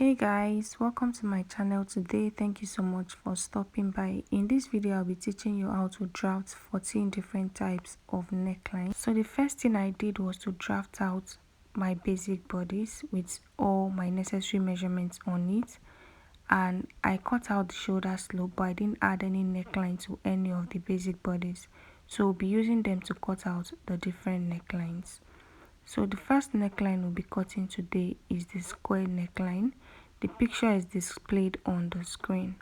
Hey guys, welcome to my channel today. Thank you so much for stopping by. In this video I'll be teaching you how to draft 14 different types of necklines. So the first thing I did was to draft out my basic bodies with all my necessary measurements on it, and I cut out the shoulder slope, but I didn't add any neckline to any of the basic bodies, so we'll be using them to cut out the different necklines. So the first neckline we'll be cutting today is the square neckline. The picture is displayed on the screen.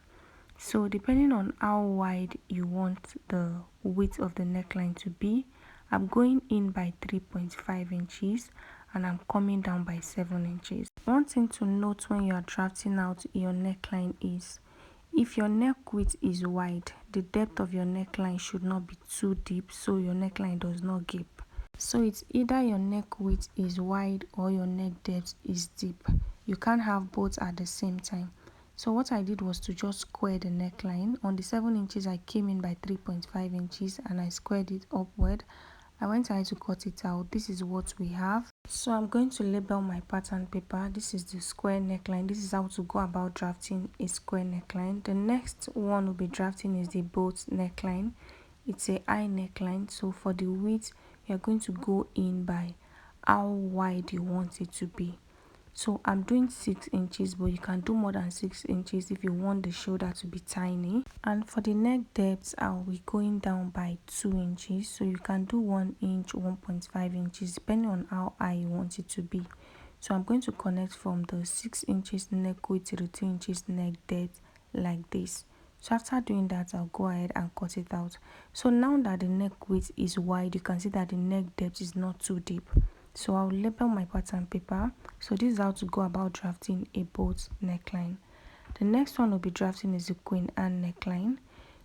So depending on how wide you want the width of the neckline to be, I'm going in by 3.5 inches and I'm coming down by 7 inches. One thing to note when you are drafting out your neckline is, if your neck width is wide, the depth of your neckline should not be too deep so your neckline does not gape. So it's either your neck width is wide or your neck depth is deep. You can't have both at the same time. So what I did was to just square the neckline. On the 7 inches I came in by 3.5 inches and I squared it upward. I went ahead to cut it out. This is what we have. So I'm going to label my pattern paper. This is the square neckline. This is how to go about drafting a square neckline. The next one we'll be drafting is the boat neckline. It's a high neckline, so for the width you're going to go in by how wide you want it to be. So I'm doing 6 inches, but you can do more than 6 inches if you want the shoulder to be tiny. And for the neck depth, I'll be going down by 2 inches, so you can do 1 inch, 1.5 inches depending on how high you want it to be. So I'm going to connect from the 6 inches neck width to the 2 inches neck depth like this. So after doing that, I'll go ahead and cut it out. So now that the neck width is wide, you can see that the neck depth is not too deep. So I'll label my pattern paper. So this is how to go about drafting a boat neckline. The next one we'll be drafting is the Queen Anne neckline.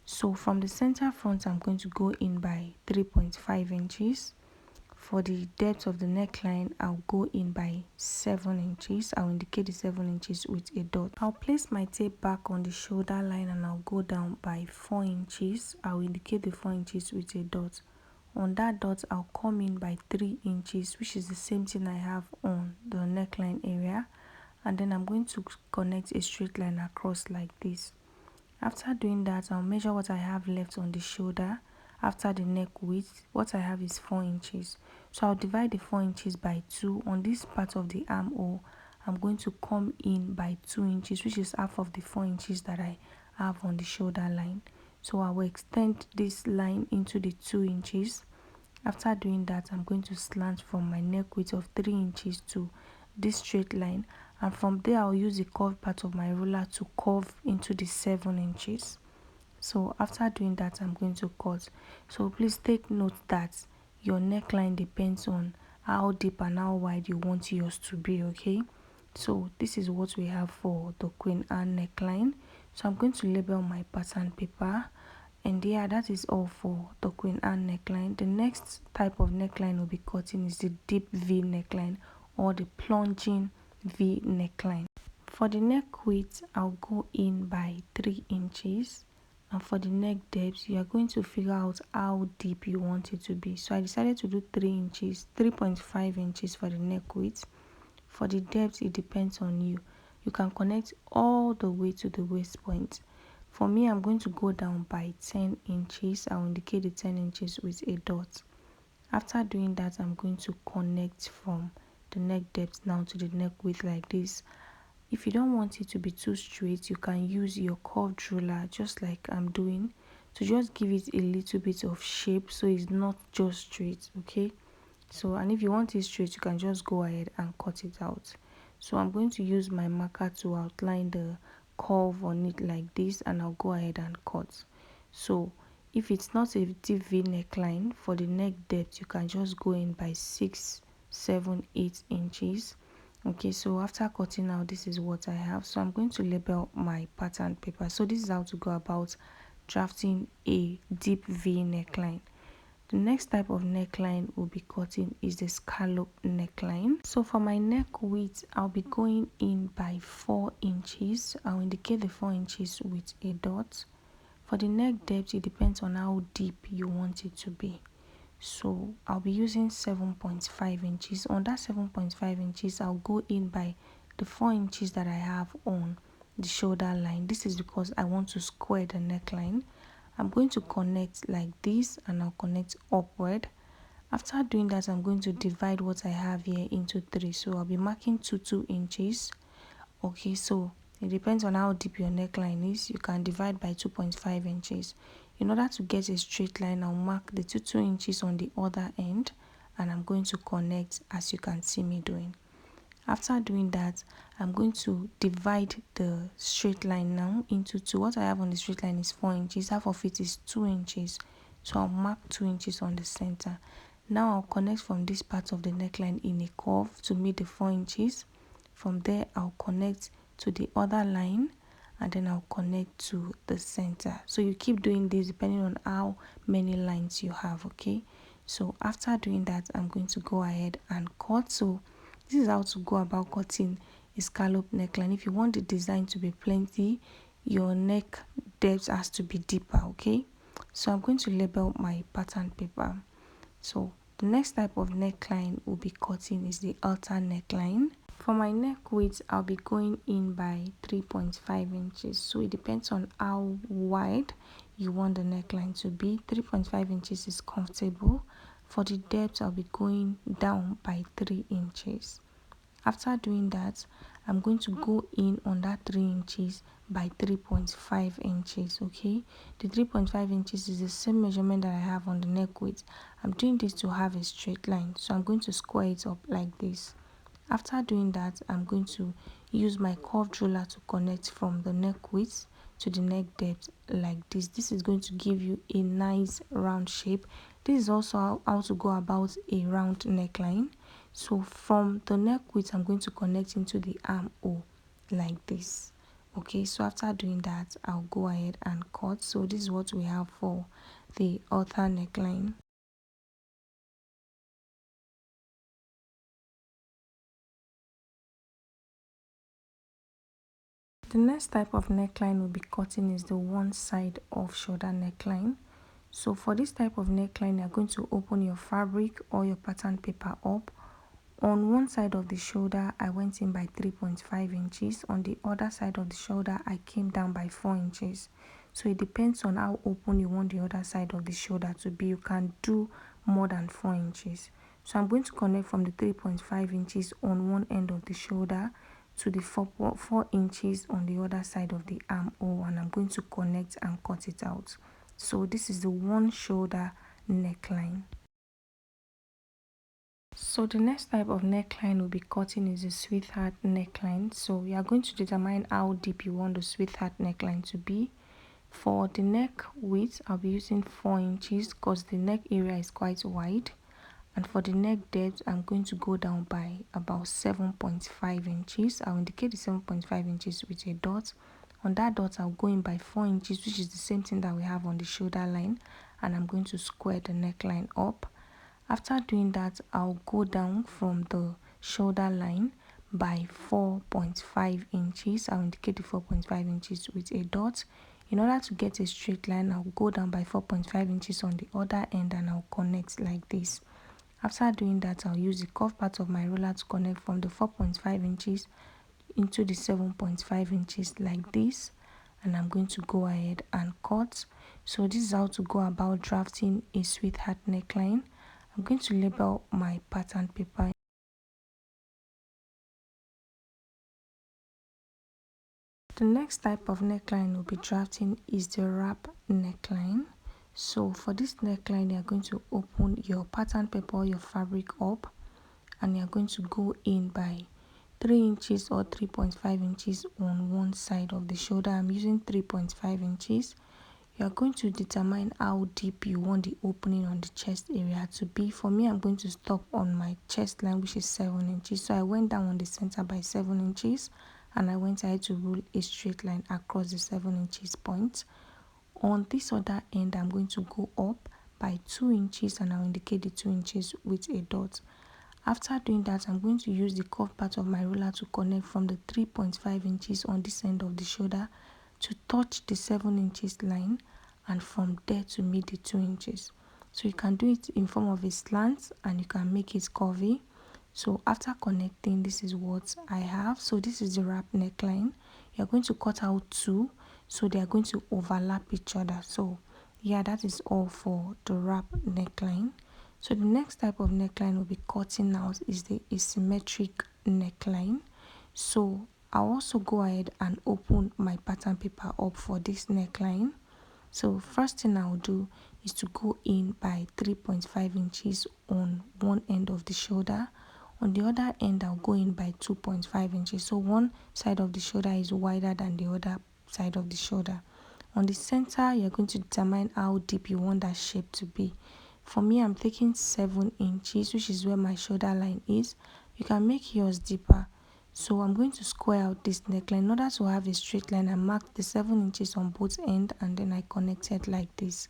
So from the center front, I'm going to go in by 3.5 inches. For the depth of the neckline, I'll go in by 7 inches. I'll indicate the 7 inches with a dot. I'll place my tape back on the shoulder line and I'll go down by 4 inches. I'll indicate the 4 inches with a dot. On that dot, I'll come in by 3 inches, which is the same thing I have on the neckline area. And then I'm going to connect a straight line across like this. After doing that, I'll measure what I have left on the shoulder. After the neck width, what I have is 4 inches. So I'll divide the 4 inches by 2. On this part of the armhole, I'm going to come in by 2 inches, which is half of the 4 inches that I have on the shoulder line. So I will extend this line into the 2 inches. After doing that, I'm going to slant from my neck width of 3 inches to this straight line, and from there I'll use the curved part of my ruler to curve into the 7 inches. So after doing that, I'm going to cut. So please take note that your neckline depends on how deep and how wide you want yours to be, okay? So this is what we have for the Queen Anne neckline. So I'm going to label my pattern paper, and yeah, that is all for the Queen Anne neckline. The next type of neckline we'll be cutting is the deep V neckline or the plunging V neckline. For the neck width, I'll go in by 3 inches. And for the neck depth, you are going to figure out how deep you want it to be. So I decided to do 3 inches, 3.5 inches for the neck width. For the depth, it depends on you. You can connect all the way to the waist point. For me, I'm going to go down by 10 inches. I'll indicate the 10 inches with a dot. After doing that, I'm going to connect from the neck depth now to the neck width like this. If you don't want it to be too straight, you can use your curved ruler, just like I'm doing, to just give it a little bit of shape so it's not just straight, okay? So, and if you want it straight, you can just go ahead and cut it out. So I'm going to use my marker to outline the curve on it like this, and I'll go ahead and cut. So if it's not a deep V neckline, for the neck depth, you can just go in by 6, 7, 8 inches. Okay, so after cutting out, this is what I have. So I'm going to label my pattern paper. So this is how to go about drafting a deep V neckline. The next type of neckline we'll be cutting is the scallop neckline. So for my neck width, I'll be going in by 4 inches. I'll indicate the 4 inches with a dot. For the neck depth, it depends on how deep you want it to be. So I'll be using 7.5 inches. On that 7.5 inches, I'll go in by the 4 inches that I have on the shoulder line. This is because I want to square the neckline. I'm going to connect like this, and I'll connect upward. After doing that, I'm going to divide what I have here into 3. So I'll be marking 2 inches. Okay, so it depends on how deep your neckline is. You can divide by 2.5 inches. In order to get a straight line, I'll mark the 2 inches on the other end, and I'm going to connect as you can see me doing. After doing that, I'm going to divide the straight line now into 2. What I have on the straight line is 4 inches. Half of it is 2 inches. So I'll mark 2 inches on the center. Now I'll connect from this part of the neckline in a curve to meet the 4 inches. From there, I'll connect to the other line, and then I'll connect to the center. So you keep doing this depending on how many lines you have, okay? So after doing that, I'm going to go ahead and cut. So this is how to go about cutting a scallop neckline. If you want the design to be plenty, your neck depth has to be deeper, okay? So I'm going to label my pattern paper. So the next type of neckline we'll be cutting is the outer neckline. For my neck width, I'll be going in by 3.5 inches. So it depends on how wide you want the neckline to be. 3.5 inches is comfortable. For the depth, I'll be going down by 3 inches. After doing that, I'm going to go in on that 3 inches by 3.5 inches, okay? The 3.5 inches is the same measurement that I have on the neck width. I'm doing this to have a straight line, so I'm going to square it up like this. After doing that, I'm going to use my curved ruler to connect from the neck width to the neck depth like this. This is going to give you a nice round shape. This is also how to go about a round neckline. So from the neck width, I'm going to connect into the armhole like this. Okay, so after doing that, I'll go ahead and cut. So this is what we have for the outer neckline. The next type of neckline we'll be cutting is the one side of shoulder neckline. So for this type of neckline, you're going to open your fabric or your pattern paper up. On one side of the shoulder, I went in by 3.5 inches. On the other side of the shoulder, I came down by 4 inches. So it depends on how open you want the other side of the shoulder to be. You can do more than 4 inches. So I'm going to connect from the 3.5 inches on one end of the shoulder to the 4 inches on the other side of the armhole, and I'm going to connect and cut it out. So this is the one shoulder neckline. So the next type of neckline we'll be cutting is a sweetheart neckline. So we are going to determine how deep you want the sweetheart neckline to be. For the neck width, I'll be using 4 inches because the neck area is quite wide. And for the neck depth, I'm going to go down by about 7.5 inches. I'll indicate the 7.5 inches with a dot. On that dot, I'll go in by 4 inches, which is the same thing that we have on the shoulder line. And I'm going to square the neckline up. After doing that, I'll go down from the shoulder line by 4.5 inches. I'll indicate the 4.5 inches with a dot. In order to get a straight line, I'll go down by 4.5 inches on the other end, and I'll connect like this. After doing that, I'll use the curved part of my ruler to connect from the 4.5 inches into the 7.5 inches like this, and I'm going to go ahead and cut. So this is how to go about drafting a sweetheart neckline. I'm going to label my pattern paper. The next type of neckline we'll be drafting is the wrap neckline. So for this neckline, you're going to open your pattern paper or your fabric up, and you're going to go in by 3 inches or 3.5 inches on one side of the shoulder. I'm using 3.5 inches. You are going to determine how deep you want the opening on the chest area to be. For me, I'm going to stop on my chest line, which is 7 inches. So I went down on the center by 7 inches, and I went ahead to rule a straight line across the 7 inches point. On this other end, I'm going to go up by 2 inches, and I'll indicate the 2 inches with a dot. After doing that, I'm going to use the curved part of my ruler to connect from the 3.5 inches on this end of the shoulder to touch the 7 inches line, and from there to meet the 2 inches. So you can do it in form of a slant, and you can make it curvy. So after connecting, this is what I have. So this is the wrap neckline. You're going to cut out two, so they are going to overlap each other. So yeah, that is all for the wrap neckline. So the next type of neckline we'll be cutting out is the asymmetric neckline. So I'll also go ahead and open my pattern paper up for this neckline. So first thing I'll do is to go in by 3.5 inches on one end of the shoulder. On the other end, I'll go in by 2.5 inches. So one side of the shoulder is wider than the other side of the shoulder. On the center, you're going to determine how deep you want that shape to be. For me, I'm taking 7 inches, which is where my shoulder line is. You can make yours deeper. So I'm going to square out this neckline in order to have a straight line. I marked the 7 inches on both ends and then I connected like this.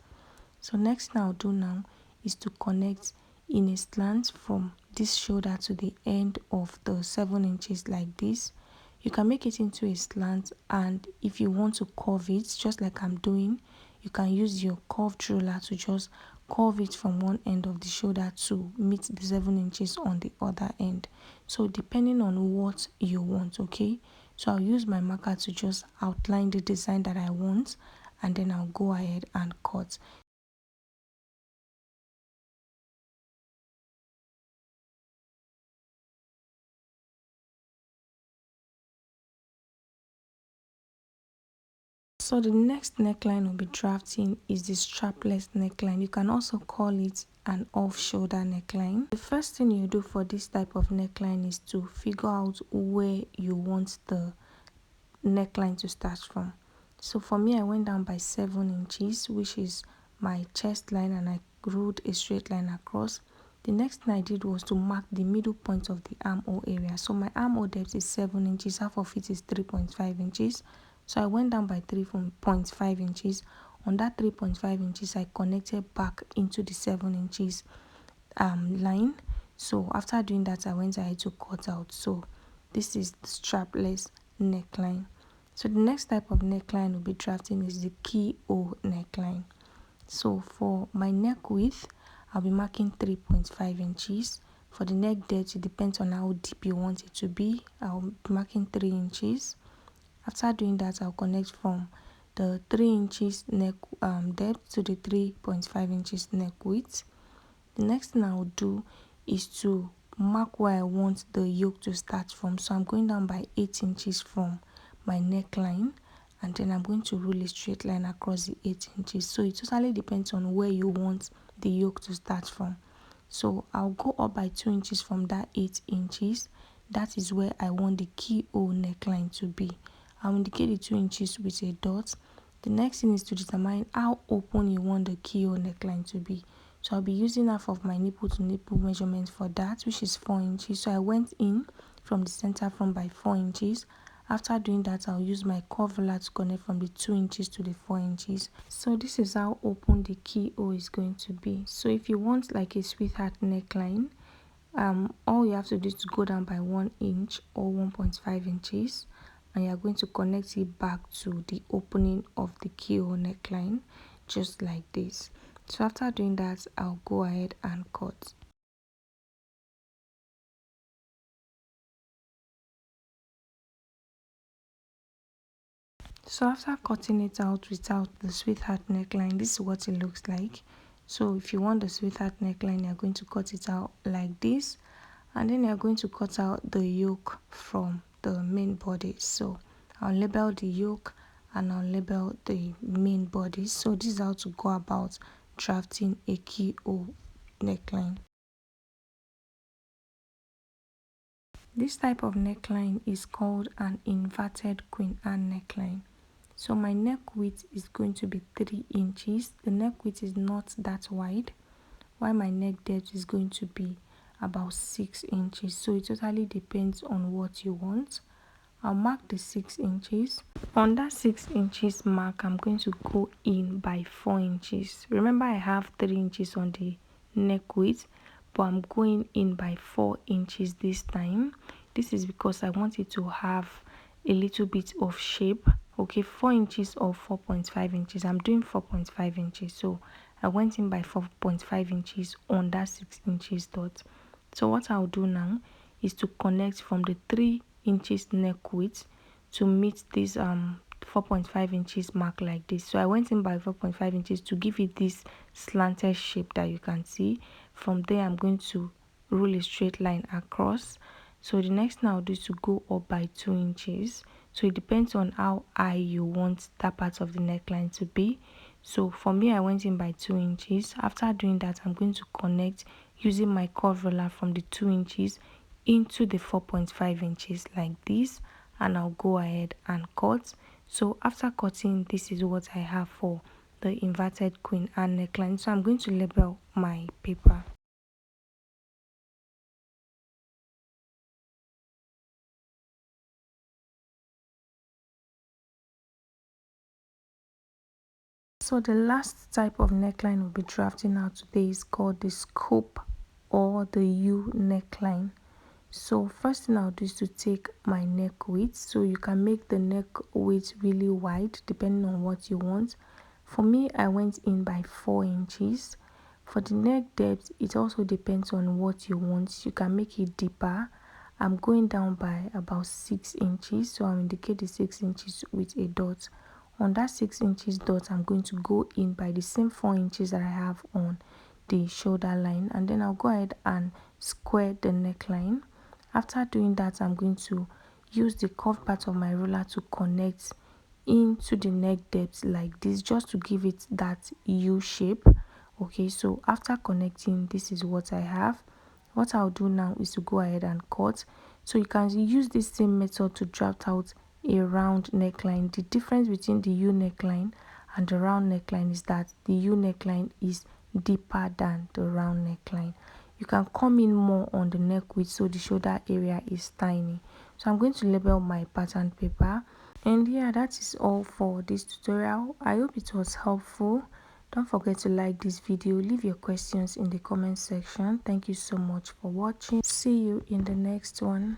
So next thing I'll do now is to connect in a slant from this shoulder to the end of the 7 inches like this. You can make it into a slant, and if you want to curve it just like I'm doing, you can use your curved ruler to just curve it from one end of the shoulder to meet the 7 inches on the other end. So depending on what you want, okay? So I'll use my marker to just outline the design that I want, and then I'll go ahead and cut. So the next neckline we'll be drafting is the strapless neckline. You can also call it an off-shoulder neckline. The first thing you do for this type of neckline is to figure out where you want the neckline to start from. So for me, I went down by 7 inches, which is my chest line, and I ruled a straight line across. The next thing I did was to mark the middle point of the armhole area. So my armhole depth is 7 inches, half of it is 3.5 inches. So I went down by 3.5 inches. On that 3.5 inches, I connected back into the 7 inches line. So after doing that, I went ahead to cut out. So this is the strapless neckline. So the next type of neckline we'll be drafting is the keyhole neckline. So for my neck width, I'll be marking 3.5 inches. For the neck depth, it depends on how deep you want it to be. I'll be marking 3 inches. After doing that, I'll connect from the 3 inches neck depth to the 3.5 inches neck width. The next thing I'll do is to mark where I want the yoke to start from. So I'm going down by 8 inches from my neckline, and then I'm going to rule a straight line across the 8 inches. So it totally depends on where you want the yoke to start from. So I'll go up by 2 inches from that 8 inches. That is where I want the keyhole neckline to be. I'll indicate the 2 inches with a dot. The next thing is to determine how open you want the keyhole neckline to be. So I'll be using half of my nipple to nipple measurement for that, which is 4 inches. So I went in from the center from by 4 inches. After doing that, I'll use my curve ruler to connect from the 2 inches to the 4 inches. So this is how open the keyhole is going to be. So if you want like a sweetheart neckline, all you have to do is to go down by 1 inch or 1.5 inches, and you're going to connect it back to the opening of the keyhole neckline, just like this. So after doing that, I'll go ahead and cut. So after cutting it out without the sweetheart neckline, this is what it looks like. So if you want the sweetheart neckline, you're going to cut it out like this, and then you're going to cut out the yoke from the main body. So I'll label the yoke and I'll label the main body. So this is how to go about drafting a keyhole neckline. This type of neckline is called an inverted Queen Anne neckline. So my neck width is going to be 3 inches. The neck width is not that wide, while my neck depth is going to be about 6 inches. So it totally depends on what you want. I'll mark the 6 inches. On that 6 inches mark, I'm going to go in by 4 inches. Remember, I have 3 inches on the neck width, but I'm going in by 4 inches this time. This is because I want it to have a little bit of shape. Okay, 4 inches or 4.5 inches. I'm doing 4.5 inches. So I went in by 4.5 inches on that 6 inches dot. So what I'll do now is to connect from the 3 inches neck width to meet this 4.5 inches mark like this. So I went in by 4.5 inches to give it this slanted shape that you can see. From there I'm going to roll a straight line across. So the next thing I'll do is to go up by 2 inches. So it depends on how high you want that part of the neckline to be. So for me, I went in by 2 inches. After doing that, I'm going to connect using my curve roller from the 2 inches into the 4.5 inches like this, and I'll go ahead and cut. So after cutting, this is what I have for the inverted queen and neckline. So I'm going to label my paper. So the last type of neckline we'll be drafting out today is called the scoop or the U neckline. So first thing I'll do is to take my neck width. So you can make the neck width really wide depending on what you want. For me, I went in by 4 inches. For the neck depth, it also depends on what you want. You can make it deeper. I'm going down by about 6 inches. So I'll indicate the 6 inches with a dot. On that 6 inches dot, I'm going to go in by the same 4 inches that I have on the shoulder line, and then I'll go ahead and square the neckline. After doing that, I'm going to use the curved part of my ruler to connect into the neck depth like this, just to give it that U shape. Okay, so after connecting, this is what I have. What I'll do now is to go ahead and cut. So you can use this same method to draft out a round neckline. The difference between the U neckline and the round neckline is that the U neckline is deeper than the round neckline. You can come in more on the neck width, so the shoulder area is tiny. So I'm going to label my pattern paper. And yeah, that is all for this tutorial. I hope it was helpful. Don't forget to like this video. Leave your questions in the comment section. Thank you so much for watching. See you in the next one.